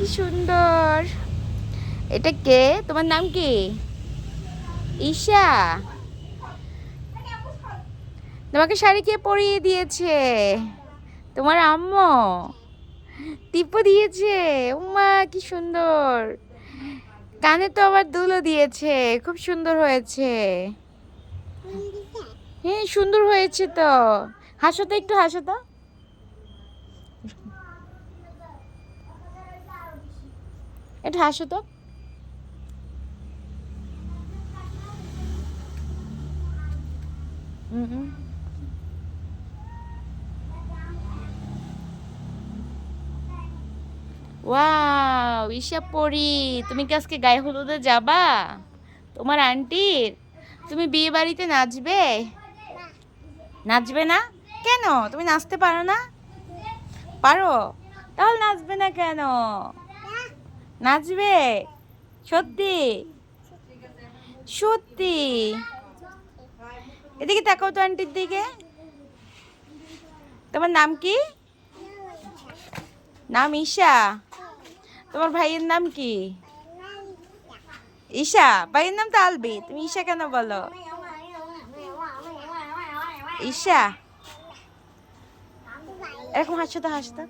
কি সুন্দর। এটা কে? তোমার নাম কি? ঈশা। তোমাকে শাড়ি কে পরিয়ে দিয়েছে? তোমার আম্মু টিপু দিয়েছে। উমা কি সুন্দর। কানে তো আবার দুলও দিয়েছে। খুব সুন্দর হয়েছে। হ্যাঁ সুন্দর হয়েছে তো। হাসো তো, একটু হাসো তো। একটু হাসো তো। ওয়াও ঈশা পরি, তুমি কি আজকে গায়ে হলুদে যাবা তোমার আন্টির? তুমি বিয়ে বাড়িতে নাচবে? নাচবে না কেন? তুমি নাচতে পারো না? পারো? তাহলে নাচবে না কেন? নাচবে? সত্যি? সত্যি? এদিকে তাকাও তো আন্টির দিকে। তোমার নাম কি? নাম ঈশা। তোমার ভাইয়ের নাম কি? ঈশা। ভাইয়ের নাম তো আলবি, তুমি ঈশা কেন বলো? ঈশা। এরকম হাসছো তো, হাসতো।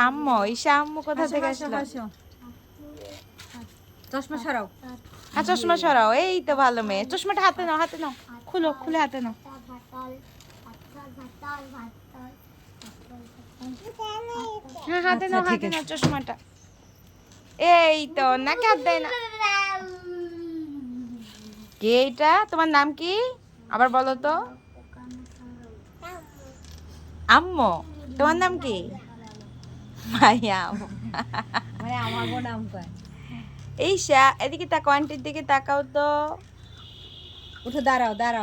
আম্মু, ঈশা আম্মু কোথা থেকে আসলো? চশমা সরাও। হ্যাঁ চশমা সরাও, এই তো ভালো মেয়ে। চশমাটা হাতে নাও, হাতে নাও, খুলো, খুলে হাতে নাও। হ্যাঁ হাতে নাও, হাতে নাও চশমাটা। এই তো, নাকি হাত দেয় না। কে এটা? তোমার নাম কি আবার বলো তো? আম্মু। তোমার নাম কি? মাইয়া। মানে আমারও নাম কয়। ঈশা এদিকে তাকাও, আন্টির দিকে তাকাও তো। উঠে দাঁড়াও, দাঁড়াও।